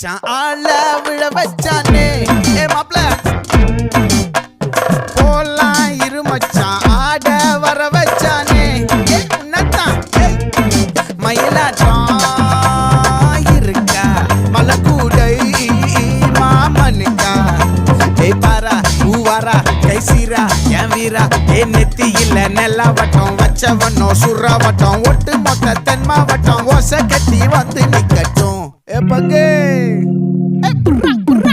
மச்சான் ஆள விழ வச்சானே ஏ மாப்ள போலாம் இரு மச்சான் ஆட வர வச்சானே ஏ உன்னதான் மயிலாட்டம் இருக்கா மலக்கூடை மாமனுக்கா ஏ பாரா ஊவாரா கைசீரா என் வீரா ஏ நெத்தி இல்ல நெல்லாவட்டம் வச்சவனோ சுறாவட்டம் ஒட்டு மொத்த தென் மாவட்டம் ஓசை கட்டி வந்து நிக்கட்டும் ஏ பங்கே